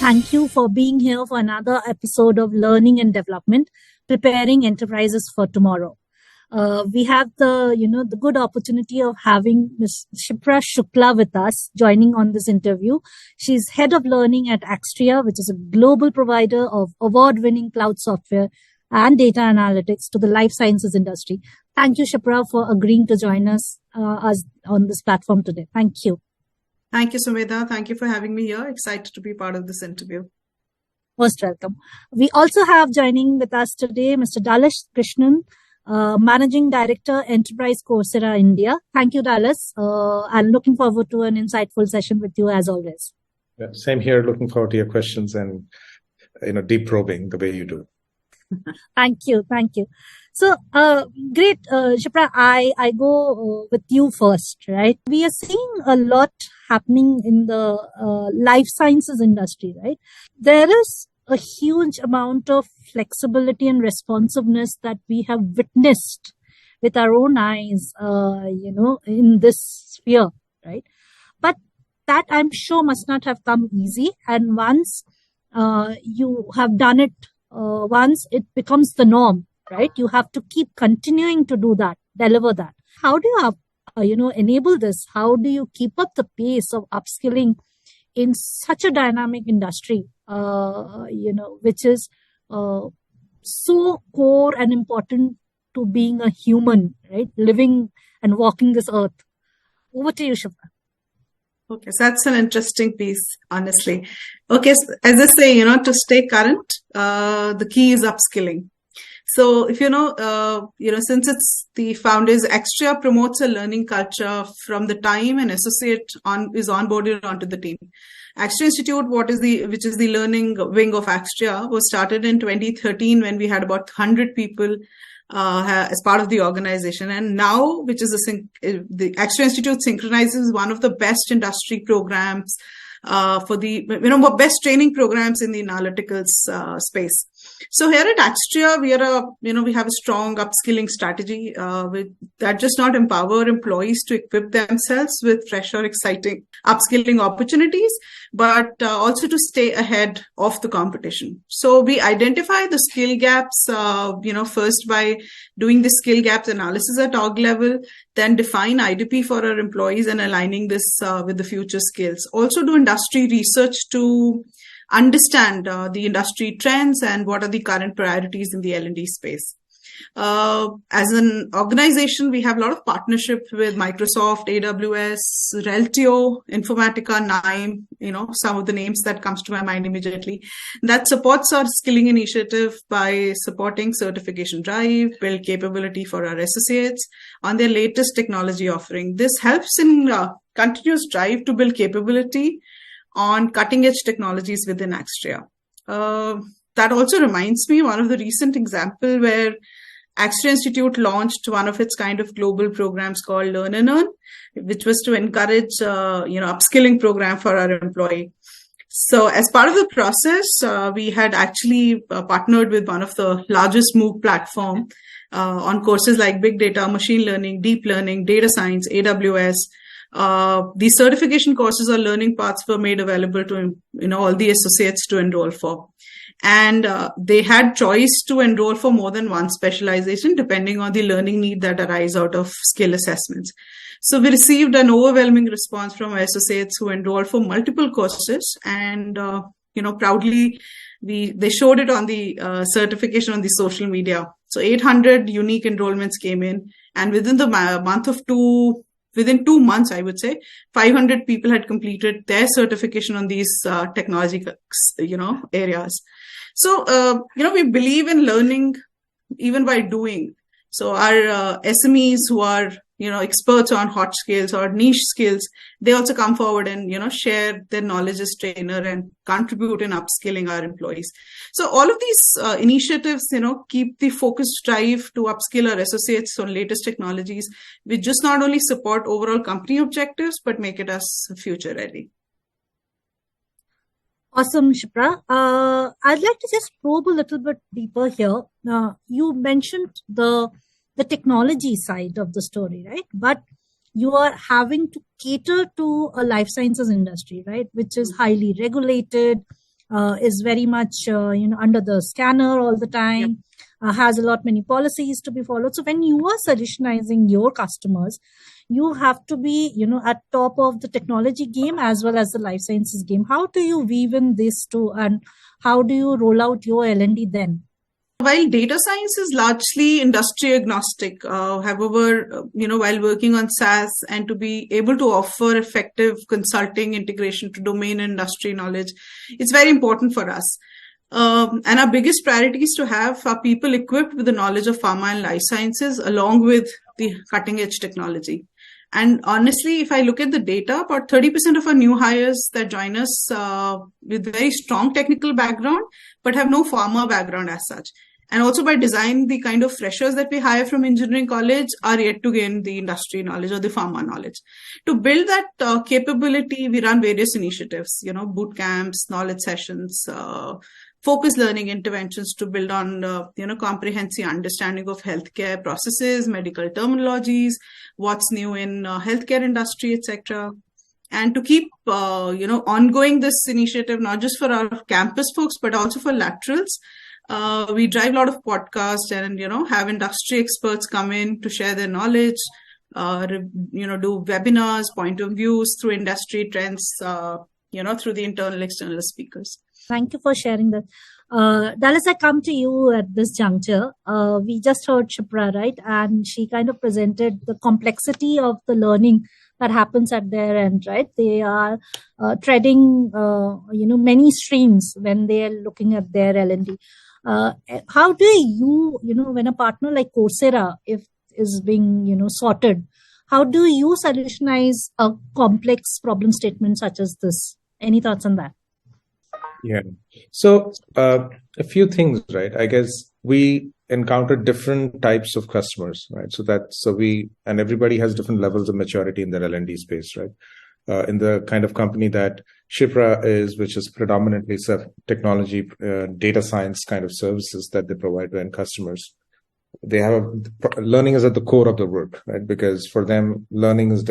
Thank you for being here for another episode of Learning and Development, Preparing Enterprises for Tomorrow. We have the good opportunity of having Ms. Shipra Shukla with us, joining on this interview. She's head of learning at Axtria, which is a global provider of award-winning cloud software and data analytics to the life sciences industry. Thank you, Shipra, for agreeing to join us on this platform today. Thank you. Thank you, Sumedha. Thank you for having me here. Excited to be part of this interview. Most welcome. We also have joining with us today Mr. Krishnan, Managing Director, Enterprise Coursera India. Thank you, Dallas. I'm looking forward to an insightful session with you as always. Yeah, same here. Looking forward to your questions and deep probing the way you do. Thank you. So, great, Shipra. I go with you first, right? We are seeing a lot happening in the life sciences industry, right? There is a huge amount of flexibility and responsiveness that we have witnessed with our own eyes, in this sphere, right? But that I'm sure must not have come easy. And once you have done it, once it becomes the norm, right? You have to keep continuing to do that, deliver that. How do you, enable this? How do you keep up the pace of upskilling in such a dynamic industry, which is so core and important to being a human, right? Living and walking this earth. Over to you, Shipra. Okay, so that's an interesting piece, honestly. Okay, so as I say, to stay current, the key is upskilling. So if since it's the founders, Axtria promotes a learning culture from the time an associate is onboarded onto the team. Axtria Institute, which is the learning wing of Axtria, was started in 2013 when we had about 100 people as part of the organization. And now, which is the Axtria Institute synchronizes one of the best industry programs for the best training programs in the analyticals space. So here at Axtria, we have a strong upskilling strategy that just not empower employees to equip themselves with fresh or exciting upskilling opportunities, but also to stay ahead of the competition. So we identify the skill gaps, first by doing the skill gaps analysis at org level, then define IDP for our employees and aligning this with the future skills. Also do industry research to understand the industry trends and what are the current priorities in the L&D space. As an organization, we have a lot of partnership with Microsoft, AWS, Reltio, Informatica, NIME, some of the names that comes to my mind immediately. That supports our skilling initiative by supporting certification drive, build capability for our associates on their latest technology offering. This helps in continuous drive to build capability on cutting-edge technologies within Axtria. That also reminds me one of the recent example where Axtria Institute launched one of its kind of global programs called Learn and Earn, which was to encourage, upskilling program for our employee. So as part of the process, we had actually partnered with one of the largest MOOC platform on courses like big data, machine learning, deep learning, data science, AWS. These certification courses or learning paths were made available to all the associates to enroll for, and they had choice to enroll for more than one specialization depending on the learning need that arise out of skill assessments. So we received an overwhelming response from our associates who enrolled for multiple courses, and proudly they showed it on the certification on the social media. So 800 unique enrollments came in, and within 2 months, I would say, 500 people had completed their certification on these technology, areas. So, we believe in learning even by doing. So our SMEs who are, experts on hot skills or niche skills, they also come forward and, share their knowledge as trainer and contribute in upskilling our employees. So all of these initiatives, keep the focused drive to upskill our associates on latest technologies, which just not only support overall company objectives, but make it us future ready. Awesome, Shipra. I'd like to just probe a little bit deeper here. You mentioned the technology side of the story, right? But you are having to cater to a life sciences industry, right, which is highly regulated, is very much under the scanner all the time, has a lot many policies to be followed. So when you are solutionizing your customers, you have to be at top of the technology game as well as the life sciences game. How do you weave in these two, and how do you roll out your L&D then? While data science is largely industry agnostic, however, while working on SaaS and to be able to offer effective consulting integration to domain and industry knowledge, it's very important for us. And our biggest priority is to have our people equipped with the knowledge of pharma and life sciences along with the cutting edge technology. And honestly, if I look at the data, about 30% of our new hires that join us with very strong technical background, but have no pharma background as such. And also by design, the kind of freshers that we hire from engineering college are yet to gain the industry knowledge or the pharma knowledge. To build that capability, we run various initiatives, boot camps, knowledge sessions, focused learning interventions to build on, comprehensive understanding of healthcare processes, medical terminologies, what's new in healthcare industry, etc. And to keep, ongoing this initiative, not just for our campus folks, but also for laterals. We drive a lot of podcasts and, have industry experts come in to share their knowledge, do webinars, point of views through industry trends, through the internal, external speakers. Thank you for sharing that. Dallas, I come to you at this juncture. We just heard Shipra, right? And she kind of presented the complexity of the learning that happens at their end, right? They are treading, many streams when they are looking at their L&D. How do you, when a partner like Coursera, if is being, sorted, how do you solutionize a complex problem statement such as this? Any thoughts on that? Yeah. So a few things, right? I guess we encounter different types of customers, right? And everybody has different levels of maturity in their L&D space, right? In the kind of company that Shipra is, which is predominantly technology, data science kind of services that they provide to end customers. They have learning is at the core of the work, right? Because for them, learning has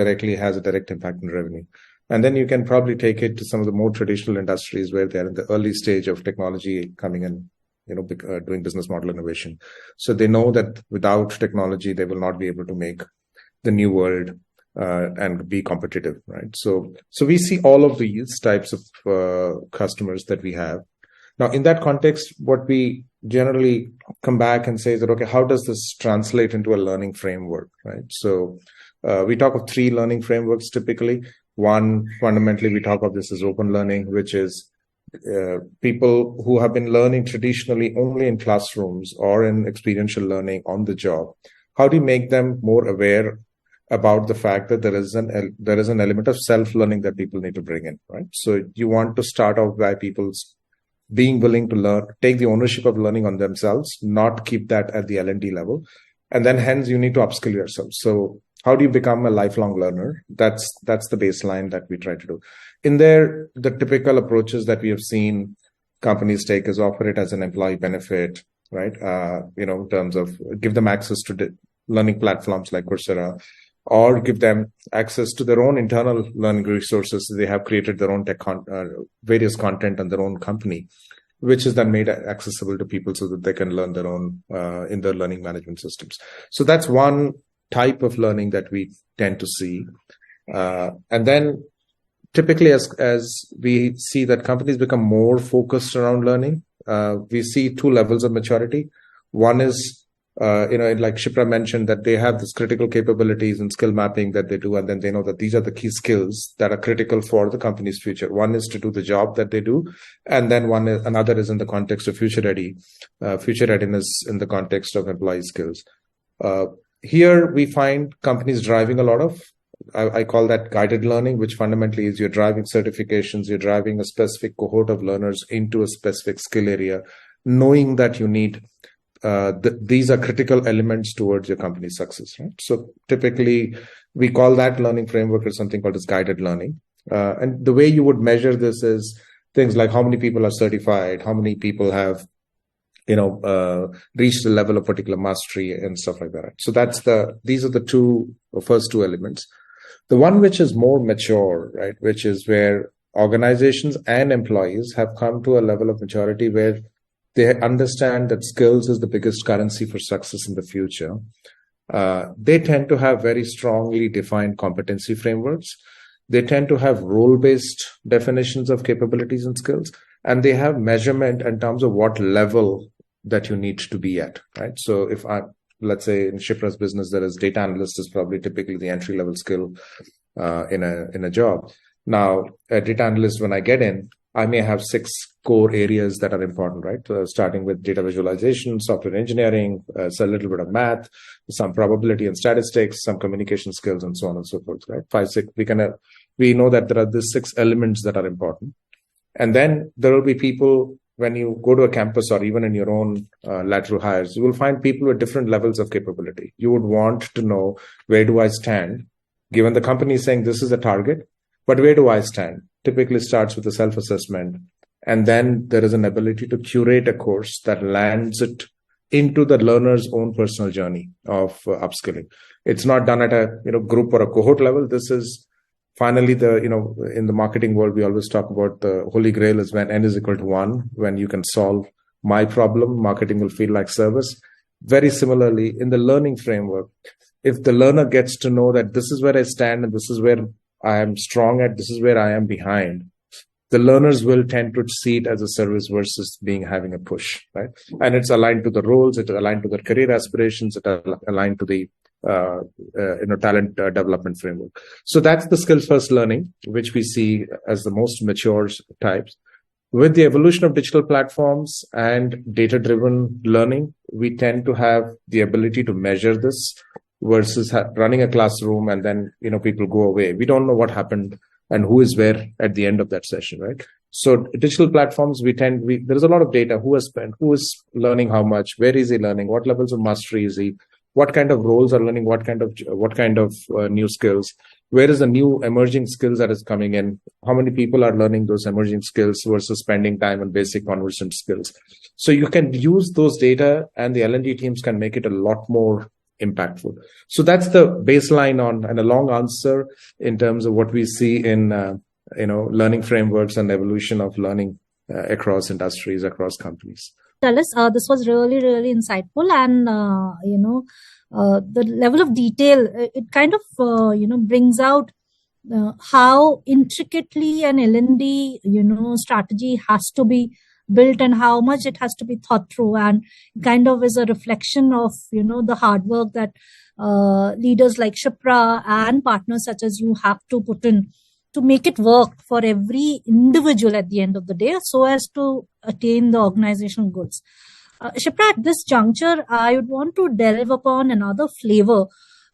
a direct impact on revenue. And then you can probably take it to some of the more traditional industries where they're in the early stage of technology coming in, doing business model innovation. So they know that without technology, they will not be able to make the new world and be competitive, right? So we see all of these types of customers that we have. Now, in that context, what we generally come back and say is that, okay, how does this translate into a learning framework, right? So we talk of 3 learning frameworks typically. One, fundamentally, we talk of this as open learning, which is people who have been learning traditionally only in classrooms or in experiential learning on the job. How do you make them more aware about the fact that there is an element of self-learning that people need to bring in, right? So you want to start off by people being willing to learn, take the ownership of learning on themselves, not keep that at the L&D level. And then hence you need to upskill yourself. So how do you become a lifelong learner? That's the baseline that we try to do. In there, the typical approaches that we have seen companies take is offer it as an employee benefit, right? In terms of give them access to learning platforms like Coursera, or give them access to their own internal learning resources. They have created their own various content on their own company, which is then made accessible to people so that they can learn their own in their learning management systems. So that's one type of learning that we tend to see. And then typically as we see that companies become more focused around learning, we see 2 levels of maturity. One is, like Shipra mentioned, that they have this critical capabilities and skill mapping that they do, and then they know that these are the key skills that are critical for the company's future. One is to do the job that they do, and then another is in the context of future readiness in the context of employee skills. Here we find companies driving a lot of, I call that guided learning, which fundamentally is you're driving certifications, you're driving a specific cohort of learners into a specific skill area, knowing that you need these are critical elements towards your company's success, right? So typically we call that learning framework or something called as guided learning. And the way you would measure this is things like how many people are certified, how many people have, reached the level of particular mastery and stuff like that. So these are the first two elements. The one which is more mature, right, which is where organizations and employees have come to a level of maturity where they understand that skills is the biggest currency for success in the future. They tend to have very strongly defined competency frameworks. They tend to have role-based definitions of capabilities and skills, and they have measurement in terms of what level that you need to be at, right? So if let's say in Shipra's business, there is data analyst is probably typically the entry-level skill in a job. Now, a data analyst, when I get in, I may have 6 core areas that are important, right? Starting with data visualization, software engineering, so a little bit of math, some probability and statistics, some communication skills, and so on and so forth, right? 5, 6. We know that there are these 6 elements that are important. And then there will be people, when you go to a campus or even in your own lateral hires, you will find people with different levels of capability. You would want to know, where do I stand? Given the company is saying this is a target, but where do I stand? Typically starts with a self-assessment. And then there is an ability to curate a course that lands it into the learner's own personal journey of upskilling. It's not done at a group or a cohort level. This is finally in the marketing world, we always talk about the holy grail is when n is equal to 1. When you can solve my problem, marketing will feel like service. Very similarly, in the learning framework, if the learner gets to know that this is where I stand and this is where I am strong at, this is where I am behind, the learners will tend to see it as a service versus having a push, right? And it's aligned to the roles, it's aligned to their career aspirations, it's aligned to the talent development framework. So that's the skills first learning, which we see as the most mature types. With the evolution of digital platforms and data-driven learning, we tend to have the ability to measure this versus running a classroom and then people go away. We don't know what happened and who is where at the end of that session, right? So digital platforms, there's a lot of data. Who has spent, who is learning how much, where is he learning, what levels of mastery is he, what kind of roles are learning, what kind of new skills, where is the new emerging skills that is coming in, how many people are learning those emerging skills versus spending time on basic conversant skills. So you can use those data and the L&D teams can make it a lot more impactful. So that's the baseline and a long answer in terms of what we see in learning frameworks and evolution of learning across industries, across companies. Tell us, this was really, really insightful, and the level of detail, it kind of brings out how intricately an L&D strategy has to be built and how much it has to be thought through, and kind of is a reflection of the hard work that leaders like Shipra and partners such as you have to put in to make it work for every individual at the end of the day, so as to attain the organizational goals. Shipra, at this juncture, I would want to delve upon another flavor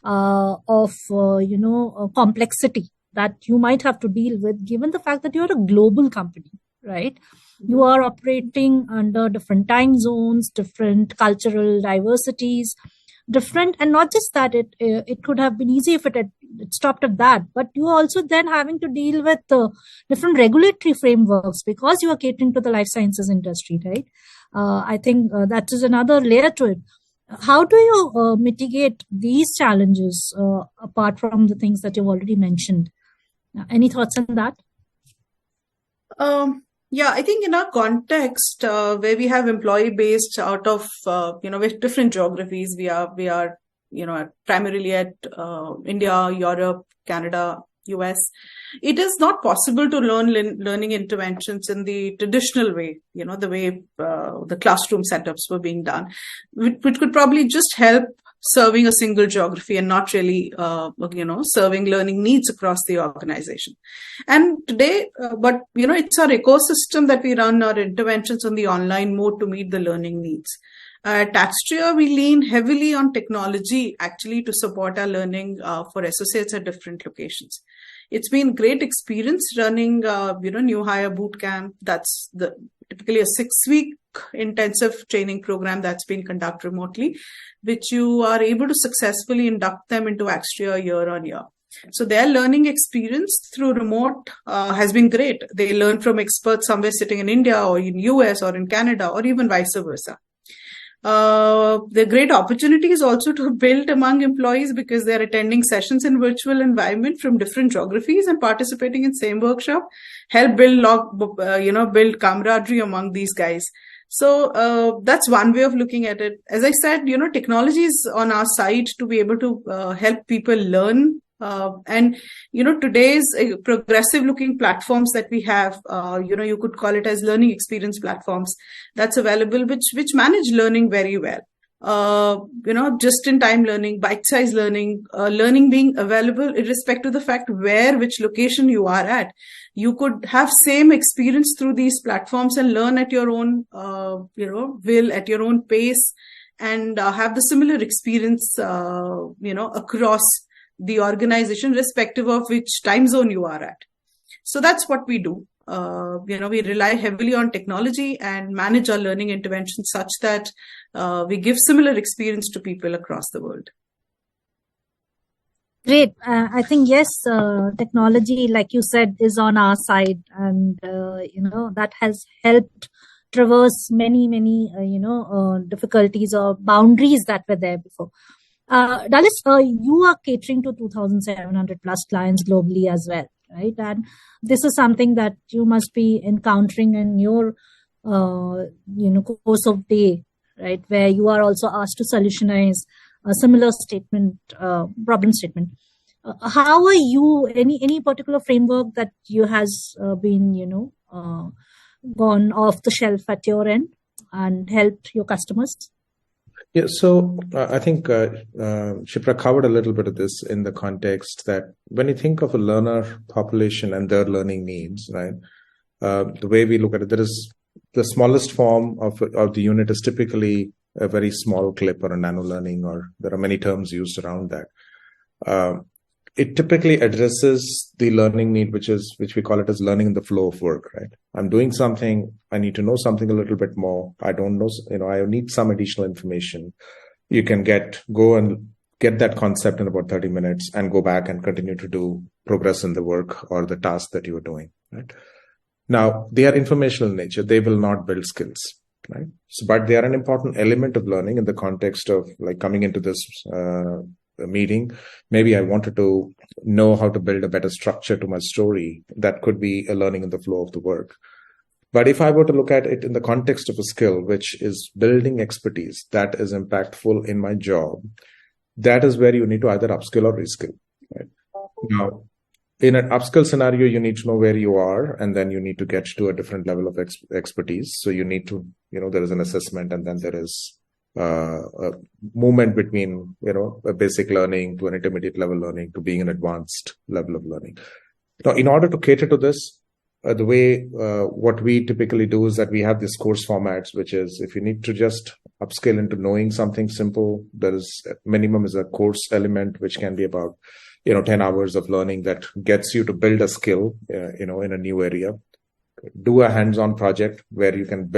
of complexity that you might have to deal with, given the fact that you're a global company, right? You are operating under different time zones, different cultural diversities, different, and not just that, it could have been easy if it had stopped at that, but you also then having to deal with different regulatory frameworks because you are catering to the life sciences industry, right? I think that is another layer to it. How do you mitigate these challenges apart from the things that you've already mentioned? Any thoughts on that? Yeah, I think in our context, where we have employee based out of, with different geographies, we are primarily at India, Europe, Canada, US. It is not possible to learn learning interventions in the traditional way, the way the classroom setups were being done, which could probably just help serving a single geography and not really, serving learning needs across the organization. And today, it's our ecosystem that we run our interventions on the online mode to meet the learning needs. At Axtria, we lean heavily on technology actually to support our learning for associates at different locations. It's been great experience running, new hire boot camp. That's typically a 6-week intensive training program that's been conducted remotely, which you are able to successfully induct them into Axtria year on year. So their learning experience through remote has been great. They learn from experts somewhere sitting in India or in US or in Canada or even vice versa. There are great opportunities also to build among employees because they're attending sessions in virtual environment from different geographies and participating in same workshop, help build camaraderie among these guys. So that's one way of looking at it. As I said, technology is on our side to be able to help people learn. And today's progressive looking platforms that we have, you could call it as learning experience platforms that's available, which manage learning very well. Just in time learning, bite-sized learning, learning being available irrespective of the fact which location you are at. You could have same experience through these platforms and learn at your own, will, at your own pace, and have the similar experience, across the organization, respective of which time zone you are at. So that's what we do. We rely heavily on technology and manage our learning interventions such that we give similar experience to people across the world. Great. I think, yes, technology, like you said, is on our side, and, that has helped traverse many, difficulties or boundaries that were there before. Dallas, you are catering to 2,700 plus clients globally as well, right? And this is something that you must be encountering in your, course of day, right? Where you are also asked to solutionize a similar problem statement. How are you? Any particular framework that you has been, gone off the shelf at your end and helped your customers? Yeah, so I think Shipra covered a little bit of this in the context that when you think of a learner population and their learning needs, right, the way we look at it, there is the smallest form of the unit is typically a very small clip or a nano learning, or there are many terms used around that. It typically addresses the learning need, which we call it as learning in the flow of work, right? I'm doing something, I need to know something a little bit more. I don't know, I need some additional information. You can go and get that concept in about 30 minutes and go back and continue to progress in the work or the task that you are doing, right? Now, they are informational in nature. They will not build skills, right? But they are an important element of learning in the context of like coming into this meeting. Maybe I wanted to know how to build a better structure to my story. That could be a learning in the flow of the work. But if I were to look at it in the context of a skill, which is building expertise that is impactful in my job, that is where you need to either upskill or reskill. Right? Now, in an upskill scenario, you need to know where you are, and then you need to get to a different level of expertise. So you need to, there is an assessment, and then there is a movement between, a basic learning to an intermediate level learning to being an advanced level of learning. Now, in order to cater to this, the way what we typically do is that we have these course formats, which is if you need to just upskill into knowing something simple, there is minimum is a course element, which can be about 10 hours of learning that gets you to build a skill, in a new area. Do a hands-on project where you can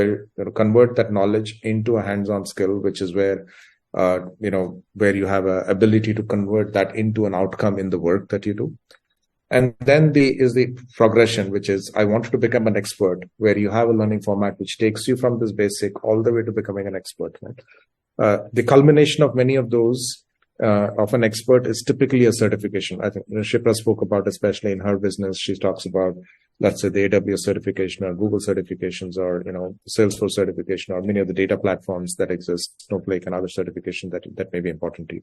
convert that knowledge into a hands-on skill, which is where, where you have a ability to convert that into an outcome in the work that you do. And then the progression, which is I wanted to become an expert, where you have a learning format which takes you from this basic all the way to becoming an expert. Right? The culmination of many of those of an expert is typically a certification. I think Shipra spoke about, especially in her business, she talks about, let's say, the AWS certification or Google certifications or, Salesforce certification or many of the data platforms that exist, Snowflake and other certifications that may be important to you.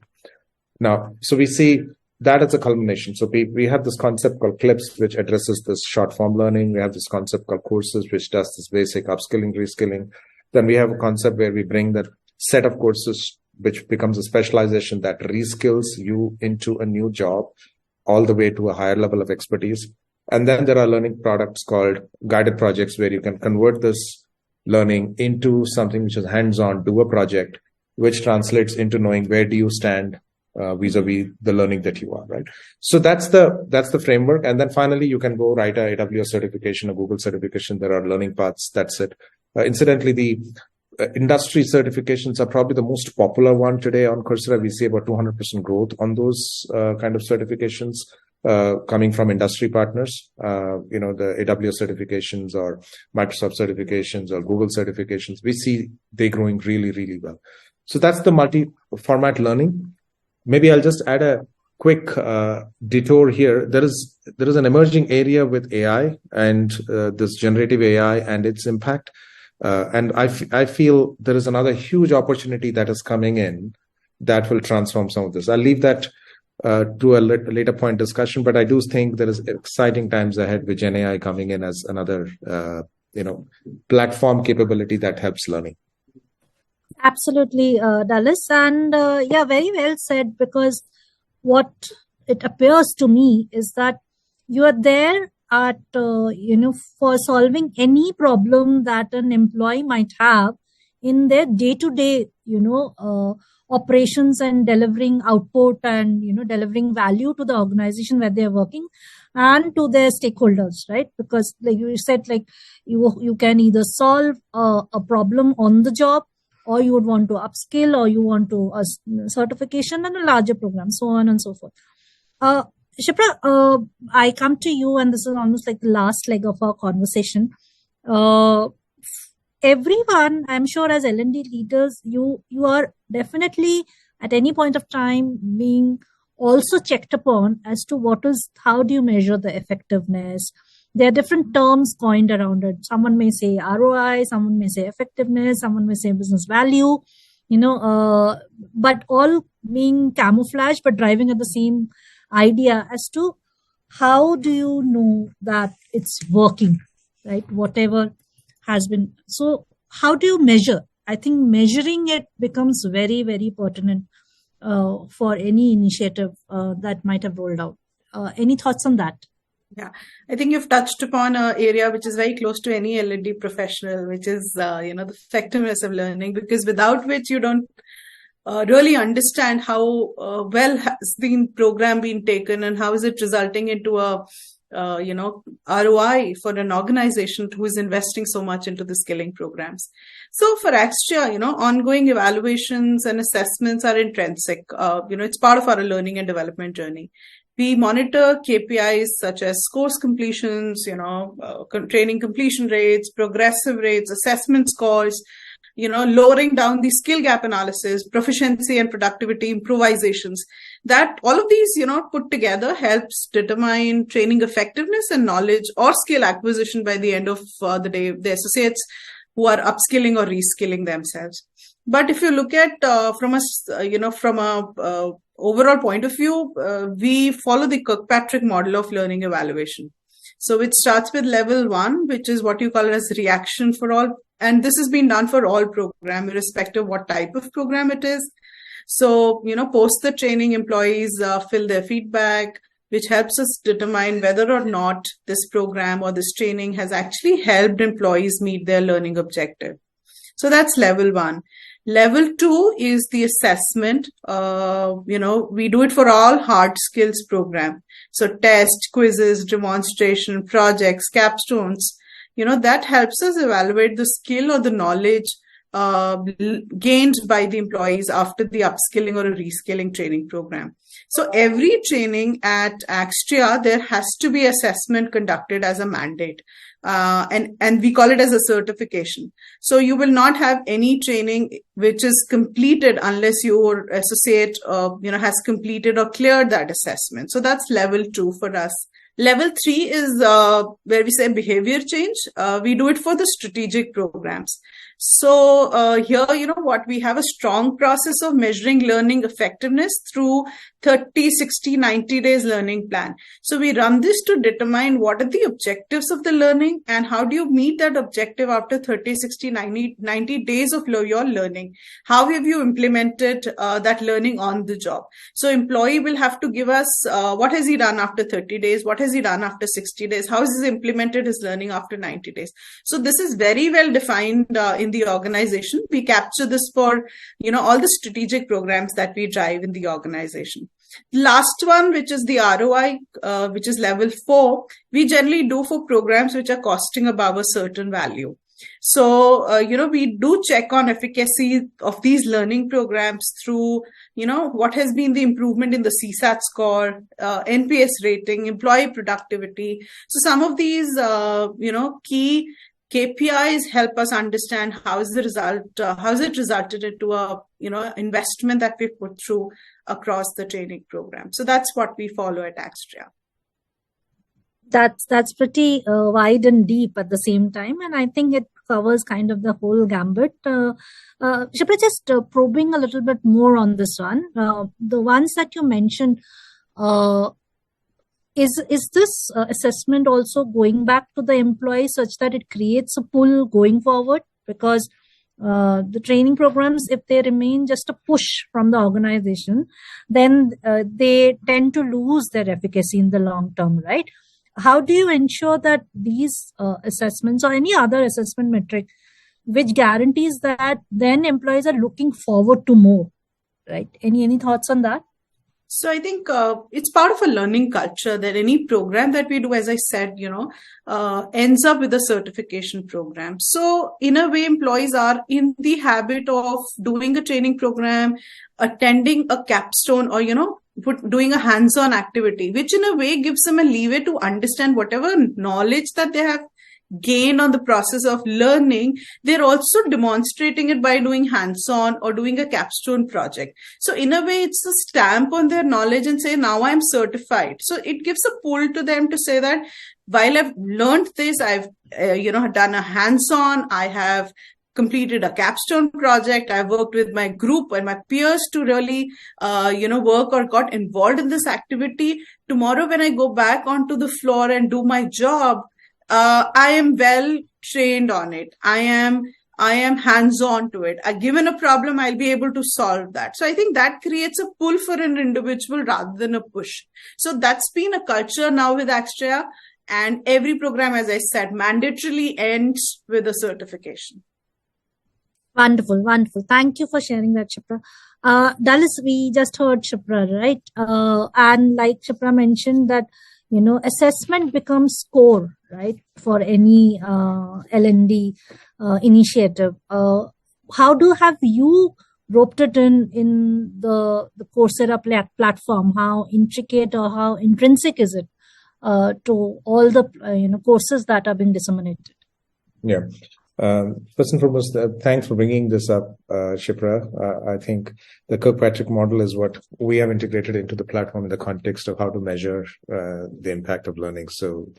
Now, so we see that as a culmination. So we have this concept called CLIPS, which addresses this short form learning. We have this concept called courses, which does this basic upskilling, reskilling. Then we have a concept where we bring that set of courses, which becomes a specialization that reskills you into a new job all the way to a higher level of expertise. And then there are learning products called guided projects, where you can convert this learning into something which is hands-on, do a project, which translates into knowing where do you stand vis-a-vis the learning that you are, right? So that's the framework. And then finally, you can go write a AWS certification, a Google certification. There are learning paths. That's it. Incidentally, the industry certifications are probably the most popular one today on Coursera. We see about 200% growth on those kind of certifications. coming from industry partners, the AWS certifications or Microsoft certifications or Google certifications. We see they growing really, really well. So that's the multi-format learning. Maybe I'll just add a quick detour here. There is an emerging area with AI and this generative AI and its impact. And I feel there is another huge opportunity that is coming in that will transform some of this. I'll leave that to a later point discussion, but I do think there is exciting times ahead with Gen AI coming in as another platform capability that helps learning. Absolutely, Dallas, and very well said, because what it appears to me is that you are there at for solving any problem that an employee might have in their day-to-day operations and delivering output and delivering value to the organization where they are working and to their stakeholders, right? Because like you said, like you can either solve a problem on the job, or you would want to upskill, or you want to certification and a larger program, so on and so forth. Shipra, I come to you, and this is almost like the last leg of our conversation. Everyone, I'm sure, as L&D leaders, you are definitely at any point of time being also checked upon as to how do you measure the effectiveness. There are different terms coined around it. Someone may say ROI, someone may say effectiveness, someone may say business value, but all being camouflaged, but driving at the same idea as to how do you know that it's working, right? Whatever has been. So how do you measure? I think measuring it becomes very, very pertinent for any initiative that might have rolled out. Any thoughts on that? Yeah, I think you've touched upon an area which is very close to any L&D professional, which is, the effectiveness of learning, because without which you don't really understand how well has the program been taken and how is it resulting into a, ROI for an organization who is investing so much into the skilling programs. So for Axtria, ongoing evaluations and assessments are intrinsic. It's part of our learning and development journey. We monitor KPIs such as course completions, training completion rates, progressive rates, assessment scores, lowering down the skill gap analysis, proficiency and productivity improvisations. That all of these, put together helps determine training effectiveness and knowledge or skill acquisition by the end of the day, the associates who are upskilling or reskilling themselves. But if you look at from a overall point of view, we follow the Kirkpatrick model of learning evaluation. So it starts with level 1, which is what you call as reaction for all. And this has been done for all programs, irrespective of what type of program it is. So, post the training, employees fill their feedback, which helps us determine whether or not this program or this training has actually helped employees meet their learning objective. So that's level 1. Level 2 is the assessment. We do it for all hard skills program. So test, quizzes, demonstration, projects, capstones, that helps us evaluate the skill or the knowledge gained by the employees after the upskilling or a reskilling training program. So every training at Axtria, there has to be assessment conducted as a mandate. And we call it as a certification. So you will not have any training which is completed unless your associate, has completed or cleared that assessment. So that's level 2 for us. Level 3 is where we say behavior change. We do it for the strategic programs. So here, what we have a strong process of measuring learning effectiveness through 30, 60, 90 days learning plan. So we run this to determine what are the objectives of the learning and how do you meet that objective after 30, 60, 90 days of your learning. How have you implemented that learning on the job? So employee will have to give us what has he done after 30 days? What has he done after 60 days? How has he implemented his learning after 90 days? So this is very well defined in the organization. We capture this for, all the strategic programs that we drive in the organization. Last one, which is the ROI, which is level 4, we generally do for programs which are costing above a certain value. So, we do check on efficacy of these learning programs through, what has been the improvement in the CSAT score, NPS rating, employee productivity. So some of these, key KPIs help us understand how is it resulted into a, investment that we've put through across the training program. So that's what we follow at Axtria. That's pretty wide and deep at the same time, and I think it covers kind of the whole gambit. Shipra, just probing a little bit more on this one. The ones that you mentioned, is this assessment also going back to the employee such that it creates a pull going forward? Because the training programs, if they remain just a push from the organization, then they tend to lose their efficacy in the long term, right? How do you ensure that these assessments or any other assessment metric which guarantees that then employees are looking forward to more, right? Any thoughts on that? So I think it's part of a learning culture that any program that we do, as I said, ends up with a certification program. So in a way, employees are in the habit of doing a training program, attending a capstone, or, doing a hands-on activity, which in a way gives them a leeway to understand whatever knowledge that they have gained on the process of learning. They're also demonstrating it by doing hands-on or doing a capstone project. So in a way, it's a stamp on their knowledge and say, now I'm certified. So it gives a pull to them to say that while I've learned this, I've, done a hands-on, I have completed a capstone project, I've worked with my group and my peers to really, work or got involved in this activity. Tomorrow, when I go back onto the floor and do my job, I am well trained on it. I am hands-on to it. Given a problem, I'll be able to solve that. So I think that creates a pull for an individual rather than a push. So that's been a culture now with Axtria, and every program, as I said, mandatorily ends with a certification. Wonderful. Thank you for sharing that, Shipra. Dallas, we just heard Shipra, right? And like Shipra mentioned that, assessment becomes core, right, for any L&D initiative. How have you roped it in the Coursera platform? How intricate or how intrinsic is it to all the courses that are being disseminated? Yeah. First and foremost, thanks for bringing this up, Shipra. I think the Kirkpatrick model is what we have integrated into the platform in the context of how to measure the impact of learning. So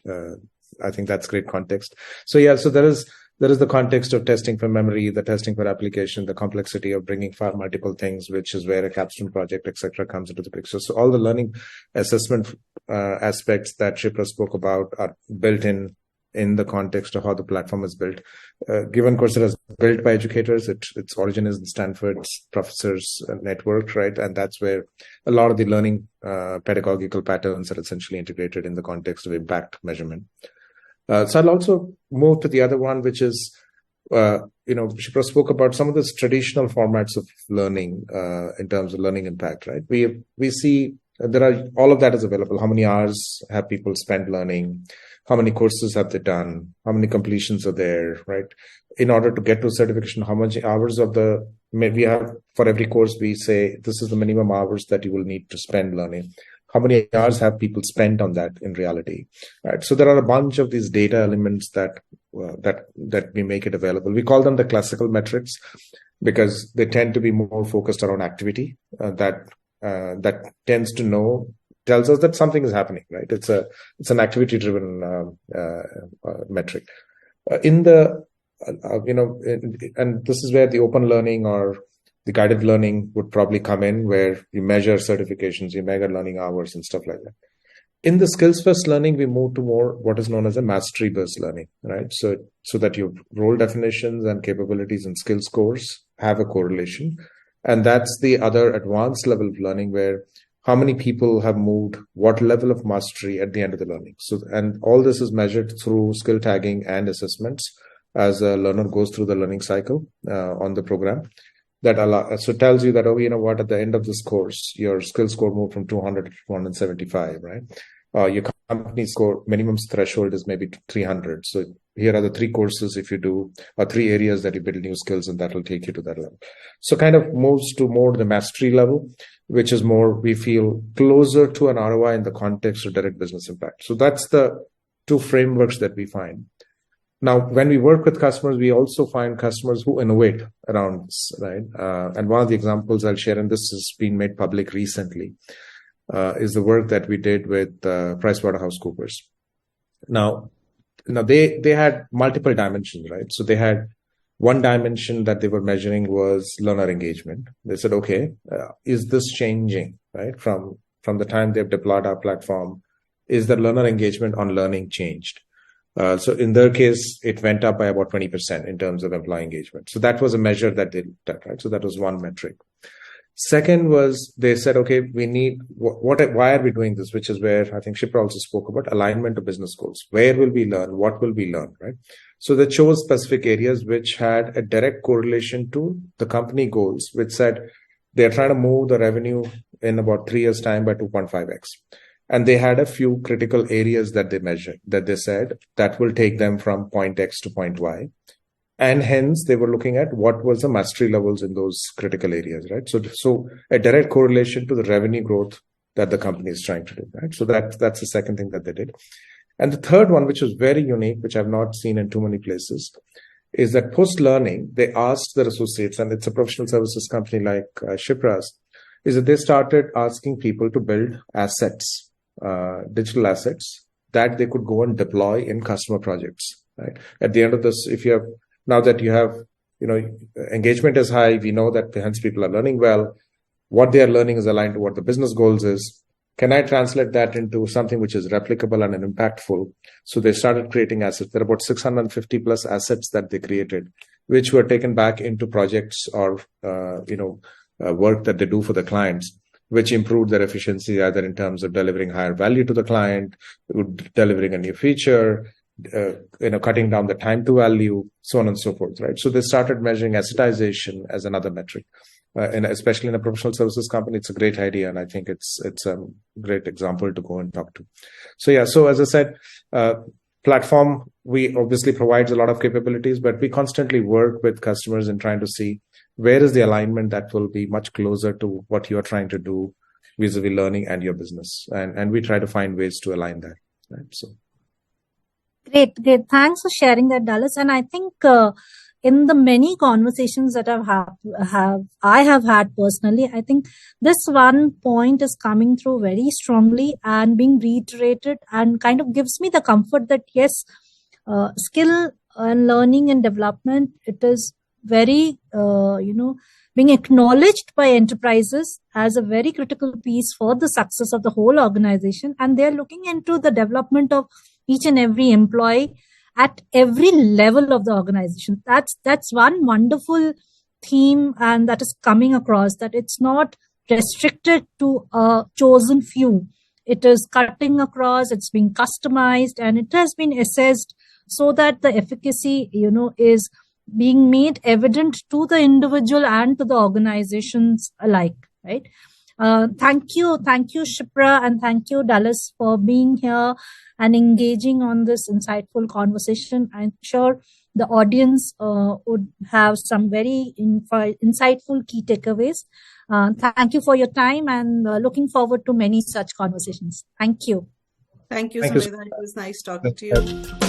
I think that's great context. So there is the context of testing for memory, the testing for application, the complexity of bringing far multiple things, which is where a capstone project, etc., comes into the picture. So all the learning assessment aspects that Shipra spoke about are built in the context of how the platform is built. Given Coursera is built by educators, its origin is in Stanford's professors network, right? And that's where a lot of the learning pedagogical patterns are essentially integrated in the context of impact measurement. So I'll also move to the other one, which is, Shipra spoke about some of the traditional formats of learning in terms of learning impact, right? We see there are all of that is available. How many hours have people spent learning? How many courses have they done? How many completions are there, right? In order to get to certification, how much hours we have for every course, we say this is the minimum hours that you will need to spend learning. How many hours have people spent on that in reality, right? So there are a bunch of these data elements that we make it available. We call them the classical metrics because they tend to be more focused around activity that tells us that something is happening, right? It's an activity driven metric. And this is where the open learning or the guided learning would probably come in, where you measure certifications, you measure learning hours and stuff like that. In the skills first learning, we move to more what is known as a mastery based learning, right? So that your role definitions and capabilities and skill scores have a correlation. And that's the other advanced level of learning, where how many people have moved what level of mastery at the end of the learning. So, and all this is measured through skill tagging and assessments as a learner goes through the learning cycle on the program. So it tells you that, at the end of this course, your skill score moved from 200 to 275, right? your company score minimum threshold is maybe 300. So here are the 3 courses if you do, or 3 areas that you build new skills, and that will take you to that level. So kind of moves to more the mastery level, which is more, we feel, closer to an ROI in the context of direct business impact. So that's the 2 frameworks that we find. Now, when we work with customers, we also find customers who innovate around this, right? And one of the examples I'll share, and this has been made public recently, is the work that we did with PricewaterhouseCoopers. Now, they had multiple dimensions, right? So they had one dimension that they were measuring was learner engagement. They said, okay, is this changing, right? From the time they've deployed our platform, is the learner engagement on learning changed? So in their case, it went up by about 20% in terms of employee engagement. So that was a measure that they looked at, right? So that was one metric. Second was, they said, okay, we need, why are we doing this? Which is where I think Shipra also spoke about alignment to business goals. Where will we learn? What will we learn, right? So they chose specific areas which had a direct correlation to the company goals, which said they're trying to move the revenue in about 3 years' time by 2.5x. And they had a few critical areas that they measured, that they said that will take them from point X to point Y. And hence they were looking at what was the mastery levels in those critical areas, right? So a direct correlation to the revenue growth that the company is trying to do, right? So that's the second thing that they did. And the third one, which was very unique, which I've not seen in too many places, is that post-learning, they asked their associates, and it's a professional services company like Shipra's, is that they started asking people to build assets, digital assets that they could go and deploy in customer projects, right? At the end of this, now that you have, engagement is high, we know that hence people are learning well. What they are learning is aligned to what the business goals is. Can I translate that into something which is replicable and impactful? So they started creating assets. There are about 650 plus assets that they created, which were taken back into projects or, work that they do for the clients, which improved their efficiency either in terms of delivering higher value to the client, delivering a new feature, cutting down the time to value, so on and so forth, right? So they started measuring assetization as another metric. And especially in a professional services company, it's a great idea. And I think it's a great example to go and talk to. So as I said, platform, we obviously provides a lot of capabilities, but we constantly work with customers in trying to see where is the alignment that will be much closer to what you're trying to do vis-a-vis learning and your business. And we try to find ways to align that, right? So. Great. Thanks for sharing that, Dallas. And I think in the many conversations that I have had personally, I think this one point is coming through very strongly and being reiterated, and kind of gives me the comfort that yes, skill and learning and development, it is very, being acknowledged by enterprises as a very critical piece for the success of the whole organization. And they're looking into the development of each and every employee at every level of the organization. That's one wonderful theme, and that is coming across, that it's not restricted to a chosen few. It is cutting across, it's being customized, and it has been assessed so that the efficacy, is being made evident to the individual and to the organizations alike, right? Thank you, Shipra, and thank you, Dallas, for being here and engaging on this insightful conversation. I'm sure the audience would have some very insightful key takeaways. Thank you for your time, and looking forward to many such conversations. Thank you. Thank you, Sumedha. It was nice talking to you.